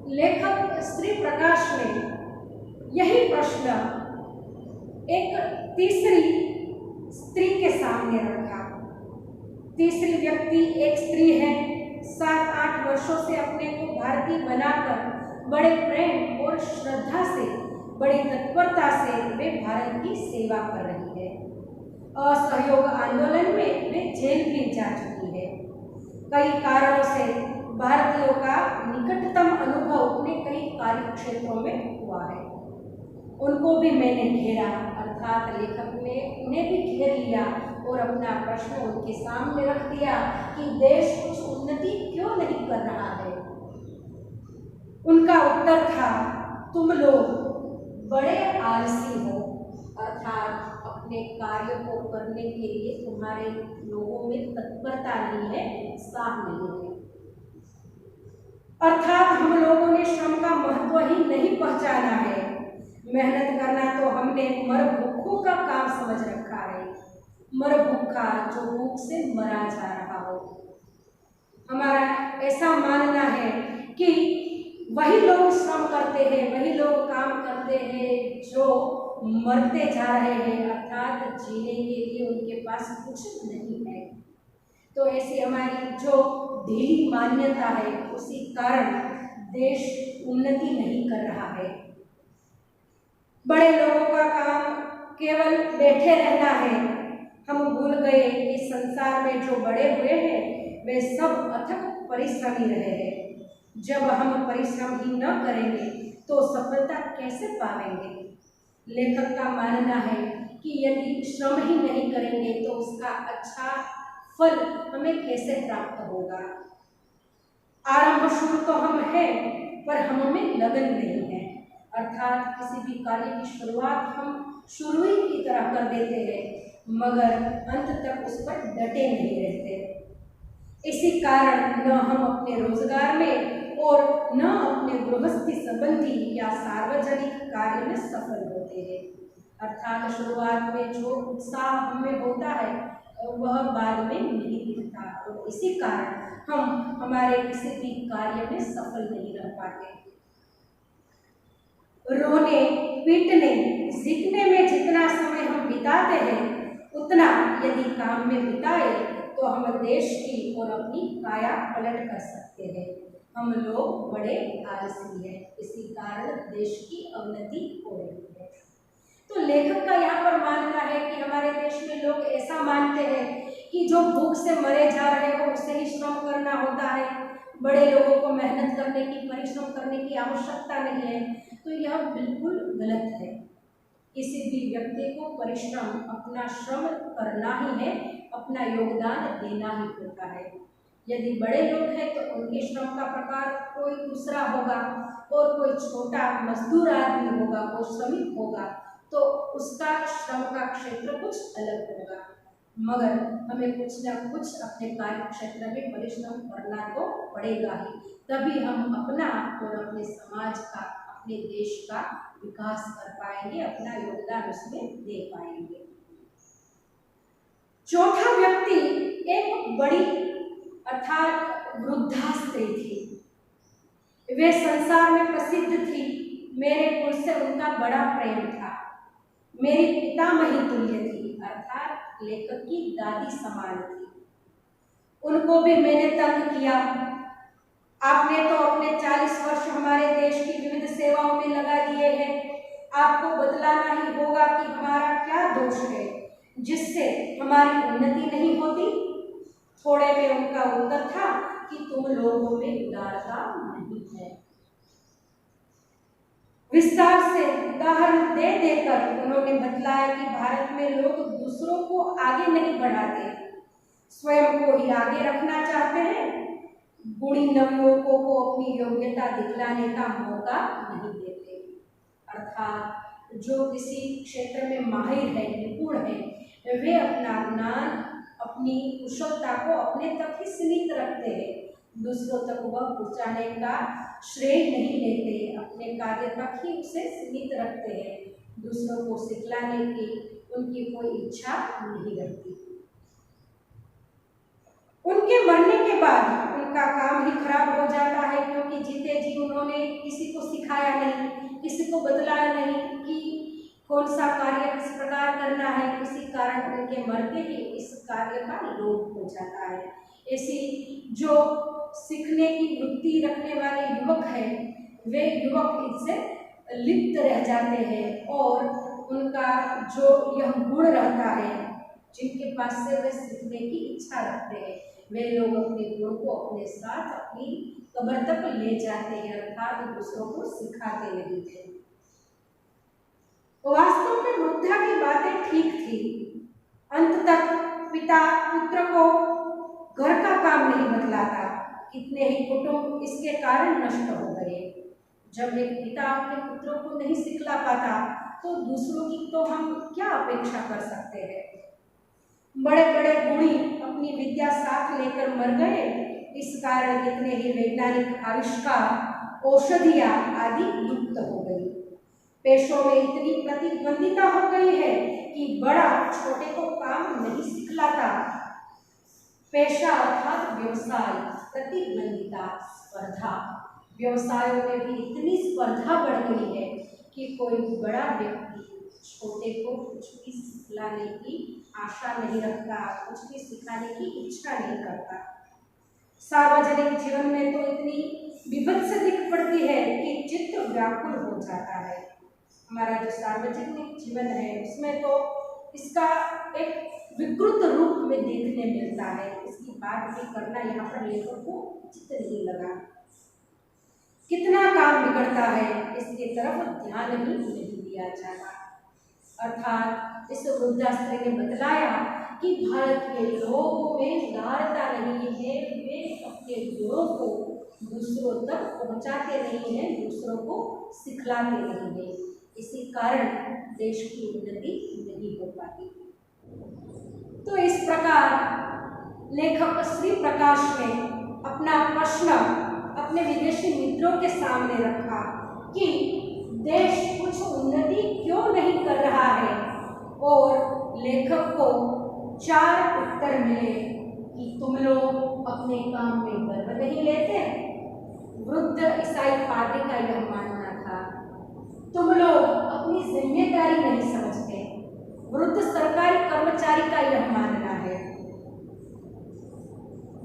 लेखक श्री प्रकाश ने यही प्रश्न एक तीसरी स्त्री के सामने रखा। तीसरी व्यक्ति एक स्त्री है, 7-8 वर्षों से अपने को भारतीय बनाकर बड़े प्रेम और श्रद्धा से, बड़ी तत्परता से वे भारत की सेवा कर रही है। असहयोग आंदोलन में वे जेल भी जा चुकी है। कई कारणों से भारतीयों का निकटतम अनुभव अपने कई कार्य क्षेत्रों में हुआ है। उनको भी मैंने घेरा, अर्थात लेखक ने उन्हें भी घेर लिया और अपना प्रश्न उनके सामने रख दिया कि देश कुछ उन्नति क्यों नहीं कर रहा है। उनका उत्तर था, तुम लोग बड़े आलसी हो, अर्थात अपने कार्य को करने के लिए तुम्हारे लोगों में तत्परता नहीं है, उत्साह नहीं है। अर्थात हम लोगों ने श्रम का महत्व ही नहीं पहचाना है। मेहनत करना तो हमने मरभूखों का काम समझ रखा है, मरभूखा जो भूख से मरा जा रहा हो। हमारा ऐसा मानना है कि वही लोग श्रम करते हैं, वही लोग काम करते हैं जो मरते जा रहे हैं, अर्थात जीने के लिए उनके पास कुछ नहीं है। तो ऐसी हमारी जो ढीली मान्यता है, उसी कारण देश उन्नति नहीं कर रहा है। बड़े लोगों का काम केवल बैठे रहना है। हम भूल गए कि संसार में जो बड़े हुए हैं वे सब अथक परिश्रमी रहे हैं। जब हम परिश्रम ही न करेंगे तो सफलता कैसे पाएंगे। लेखक का मानना है कि यदि श्रम ही नहीं करेंगे तो उसका अच्छा फल हमें कैसे प्राप्त होगा। आरंभ शुरू तो हम हैं, पर हम में लगन नहीं है, अर्थात किसी भी कार्य की शुरुआत हम शुरू ही की तरह कर देते हैं, मगर अंत तक उस पर डटे नहीं रहते। इसी कारण न हम अपने रोजगार में और न अपने गृहस्थी संबंधी या सार्वजनिक कार्य में सफल होते हैं। अर्थात शुरुआत में जो उत्साह हमें होता है वह बाद में नहीं दिखता, और इसी कारण हम हमारे किसी भी कार्य में सफल नहीं रह पाते। रोने, पीटने, सीखने में जितना समय हम बिताते हैं उतना यदि काम में बिताए तो हम देश की और अपनी काया पलट कर सकते हैं। हम लोग बड़े आलसी हैं, इसी कारण देश की अवनति हो रही है। तो लेखक का यहाँ पर मानना है कि हमारे देश में लोग ऐसा मानते हैं कि जो भूख से मरे जा रहे हो उसे ही श्रम करना होता है, बड़े लोगों को मेहनत करने की, परिश्रम करने की आवश्यकता नहीं है। तो यह बिल्कुल गलत है। किसी भी व्यक्ति को परिश्रम, अपना श्रम करना ही है, अपना योगदान देना ही होता है। यदि बड़े लोग हैं तो उनके श्रम का प्रकार कोई दूसरा होगा, और कोई छोटा मजदूर आदमी होगा, कोई श्रमिक होगा, तो उसका श्रम का क्षेत्र कुछ अलग होगा। मगर हमें कुछ न कुछ अपने कार्य क्षेत्र में परिश्रम करना तो पड़ेगा ही, तभी हम अपना और अपने समाज का, अपने देश का विकास कर पाएंगे, अपना योगदान उसमें दे पाएंगे। चौथा व्यक्ति एक बड़ी अर्थात वृद्धा स्त्री थी। वे संसार में प्रसिद्ध थी। मेरे कुल से उनका बड़ा प्रेम था। मेरी पितामही तुल्य थी, अर्थात लेखक की दादी समान थी। उनको भी मैंने तंग किया। आपने तो अपने 40 वर्ष हमारे देश की विविध सेवाओं में लगा दिए हैं। आपको बतलाना ही होगा कि हमारा क्या दोष है जिससे हमारी उन्नति नहीं होती। थोड़े में उनका उत्तर था कि तुम लोगों में उदारता नहीं है। विस्तार से उदाहरण दे देकर उन्होंने बतलाया कि भारत में लोग दूसरों को आगे नहीं बढ़ाते, स्वयं को ही आगे रखना चाहते हैं। गुणी नवयुवकों को अपनी योग्यता दिखलाने का मौका नहीं देते। अर्थात जो किसी क्षेत्र में माहिर है, निपुण है, वे अपना ज्ञान, अपनी कुशलता को अपने तक ही सीमित रखते हैं, दूसरों तक वह पहुँचाने का श्रेय नहीं लेते, अपने कार्य तक ही उसे सीमित रखते हैं, दूसरों को सिखलाने की उनकी कोई इच्छा नहीं रहती। उनके मरने के बाद उनका काम ही खराब हो जाता है, क्योंकि जीते जी उन्होंने किसी को सिखाया नहीं, किसी को बतलाया नहीं कि कौन सा कार्य किस प्रकार करना है। किसी कारण उनके मरते ही इस कार्य का लोप हो जाता है। ऐसी जो सीखने की वृत्ति रखने वाले युवक हैं, वे युवक इससे लिप्त रह जाते हैं और उनका जो यह गुण रहता है, जिनके पास से वे सीखने की इच्छा रखते हैं, वे लोग अपने गुण को अपने साथ अपनी कब्र तक ले जाते हैं, अर्थात दूसरों को सिखाते नहीं थे। वास्तव में वृद्धा की बातें ठीक थी। अंत तक पिता पुत्र को घर का काम नहीं बतलाता। कितने ही कुटुंब इसके कारण नष्ट हो गए। जब एक पिता अपने पुत्रों को नहीं सिखला पाता तो दूसरों की तो हम क्या अपेक्षा कर सकते हैं। बड़े बड़े गुणी अपनी विद्या साथ लेकर मर गए। इस कारण कितने ही वैज्ञानिक आविष्कार, औषधियां आदि लुप्त हो गई। पेशों में इतनी प्रतिद्वंदिता हो गई है कि बड़ा छोटे को काम नहीं सिखलाता। पेशा अर्थात व्यवसाय, प्रतिद्वंदिता, स्पर्धा, व्यवसायों में भी इतनी स्पर्धा बढ़ गई है कि कोई बड़ा व्यक्ति छोटे को कुछ भी सिखलाने की आशा नहीं रखता, कुछ भी सिखाने की इच्छा नहीं करता। सार्वजनिक जीवन में तो इतनी विभत्स दिख पड़ती है कि चित्त व्याकुल हो जाता है। हमारा जो सार्वजनिक जीवन है उसमें तो इसका एक विकृत रूप में देखने मिलता है। इसकी बात भी करना यहाँ पर लेखक को उचित नहीं लगा। कितना काम बिगड़ता है, इसकी तरफ ध्यान ही नहीं दिया जाता। अर्थात इस वृद्धा स्त्री ने बतलाया कि भारत के लोगों में उदारता नहीं है, वे अपने गुणों को दूसरों तक पहुंचाते नहीं हैं, दूसरों को सिखलाते नहीं हैं। इसी कारण देश की उन्नति नहीं हो पाती। तो इस प्रकार लेखक श्री प्रकाश ने अपना प्रश्न अपने विदेशी मित्रों के सामने रखा कि देश कुछ उन्नति क्यों नहीं कर रहा है, और लेखक को 4 उत्तर मिले कि तुम लोग अपने काम में गर्व नहीं लेते। वृद्ध ईसाई पाद्री का यह मानना था। तुम लोग अपनी जिम्मेदारी नहीं समझते। वृद्ध सरकारी कर्मचारी का यह मानना है।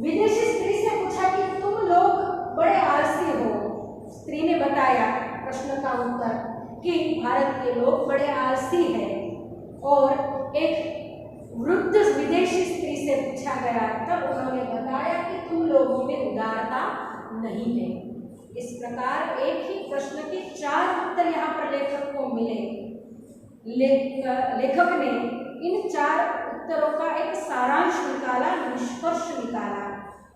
विदेशी स्त्री से पूछा कि तुम लोग बड़े आलसी हो। स्त्री ने बताया प्रश्न का उत्तर कि भारत के लोग बड़े आलसी हैं। और एक वृद्ध विदेशी स्त्री से पूछा गया तब उन्होंने बताया कि तुम लोगों में उदारता नहीं है। इस प्रकार एक ही प्रश्न के 4 उत्तर यहाँ पर लेखक को मिले। लेखक ने इन 4 उत्तरों का एक सारांश निकाला, निष्कर्ष निकाला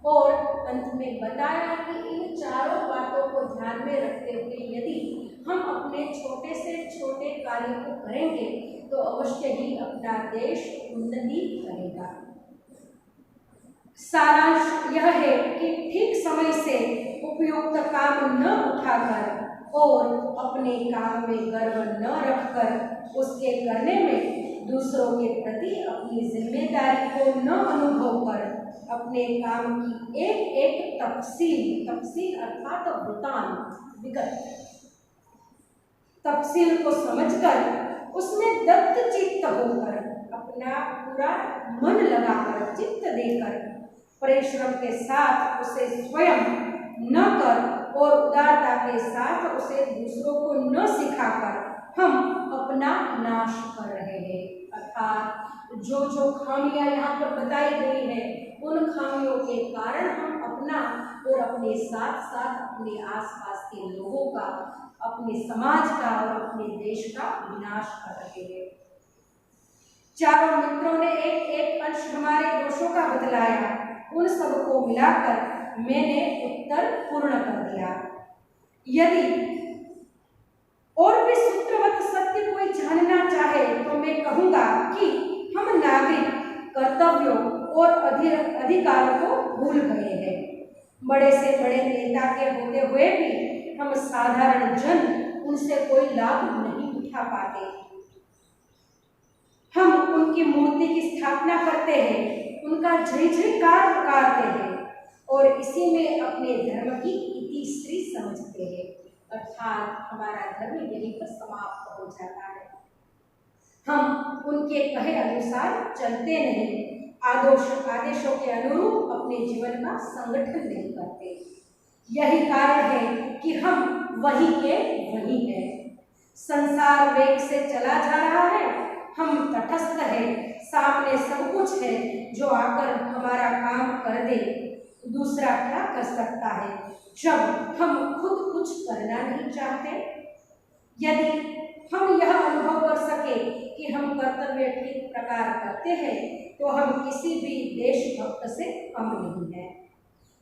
और अंत में बताया कि इन चारों बातों को ध्यान में रखते हुए यदि हम अपने छोटे से छोटे कार्य को करेंगे तो अवश्य ही अपना देश उन्नति करेगा। सारांश यह है कि ठीक समय से उपयुक्त काम न उठाकर और अपने काम में गर्व न रखकर उसके करने में दूसरों के प्रति अपनी जिम्मेदारी को न अनुभव कर अपने काम की एक एक तफसील अर्थात वृतांत विगत तफसील को समझकर उसमें दत्त चित्त होकर अपना पूरा मन लगाकर चित्त देकर परिश्रम के साथ उसे स्वयं न कर और उदारता के साथ उसे दूसरों को न सिखाकर हम अपना नाश कर रहे हैं। अर्थात जो जो खामियां यहाँ पर बताई गई है उन खामियों के कारण हम अपना और अपने साथ साथ अपने आसपास के लोगों का, अपने समाज का और अपने देश का विनाश कर रहे हैं। चारों मित्रों ने एक एक अंश हमारे दोषों का बतलाया। उन सबको मिलाकर मैंने उत्तर पूर्ण कर दिया। यदि और भी सूत्रवत सत्य कोई जानना चाहे तो मैं कहूँगा कि हम नागरिक कर्तव्यों और अधिकारों को भूल गए हैं। बड़े से बड़े नेता के होते हुए भी हम साधारण जन उनसे कोई लाभ नहीं उठा पाते। हम उनकी मूर्ति की स्थापना करते हैं, उनका जय जयकार पुकारते हैं, और इसी में अपने धर्म की इतिश्री समझते हैं, अर्थात हमारा धर्म यहीं पर समाप्त हो जाता है। हम उनके कहे अनुसार चलते नहीं, आदेशों के अनुरूप अपने जीवन का संगठन नहीं करते। यही कारण है कि हम वहीं के वहीं हैं। संसार वेग से चला जा रहा है, हम तटस्थ है, सामने सब कुछ है जो आकर हमारा काम कर दे। दूसरा क्या कर सकता है जब हम खुद कुछ करना नहीं चाहते? यदि हम यह अनुभव कर सके कि हम कर्तव्य ठीक प्रकार करते हैं तो हम किसी भी देशभक्त से कम नहीं हैं।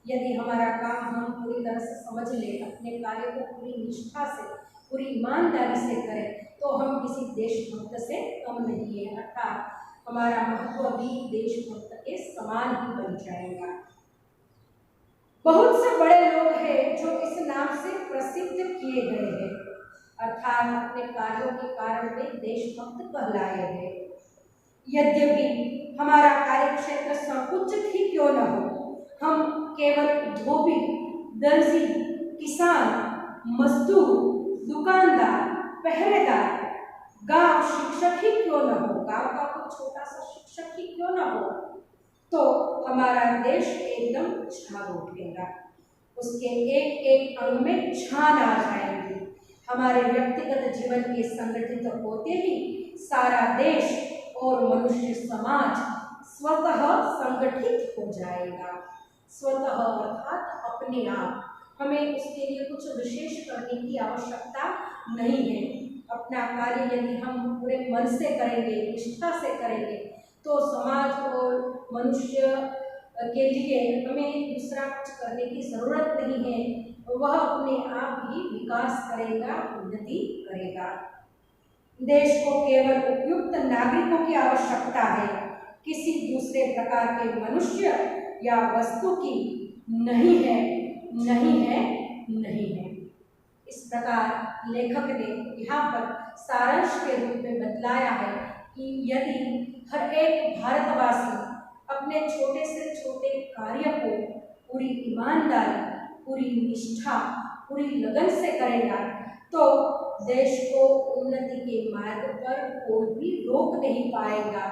यदि हमारा काम हम पूरी तरह से समझ लें, अपने कार्य को पूरी निष्ठा से, पूरी ईमानदारी से करें, तो हम किसी देशभक्त से कम नहीं है, अर्थात हमारा महत्व भी देशभक्त के समान ही बन जाएगा। बहुत से बड़े लोग हैं जो इस नाम से प्रसिद्ध किए गए हैं, अर्थात अपने कार्यों के कारण वे देशभक्त कहलाए हैं। यद्यपि हमारा कार्य क्षेत्र संकुचित ही क्यों न हो, हम केवल धोबी, दर्जी, किसान, मजदूर, दुकानदार, पहरेदार, गांव शिक्षक ही क्यों न हो, गांव का कोई छोटा सा शिक्षक ही क्यों न हो, तो हमारा देश एकदम छा उठेगा। उसके एक एक अंग में छान आ जाएगी। हमारे व्यक्तिगत जीवन के संगठित होते ही सारा देश और मनुष्य समाज स्वतः संगठित हो जाएगा। स्वतः अर्थात अपने आप, हमें उसके लिए कुछ विशेष करने की आवश्यकता नहीं है। अपना कार्य यदि हम पूरे मन से करेंगे, निष्ठा से करेंगे, तो समाज और मनुष्य के लिए हमें दूसरा कुछ करने की जरूरत नहीं है, वह अपने आप ही विकास करेगा, उन्नति करेगा। देश को केवल उपयुक्त नागरिकों की आवश्यकता है, किसी दूसरे प्रकार के मनुष्य या वस्तु की नहीं है, नहीं है, नहीं है। इस प्रकार लेखक ने यहाँ पर सारांश के रूप में बतलाया है कि यदि हर एक भारतवासी अपने छोटे से छोटे कार्य को पूरी ईमानदारी, पूरी निष्ठा, पूरी लगन से करेगा, तो देश को उन्नति के मार्ग पर कोई भी रोक नहीं पाएगा।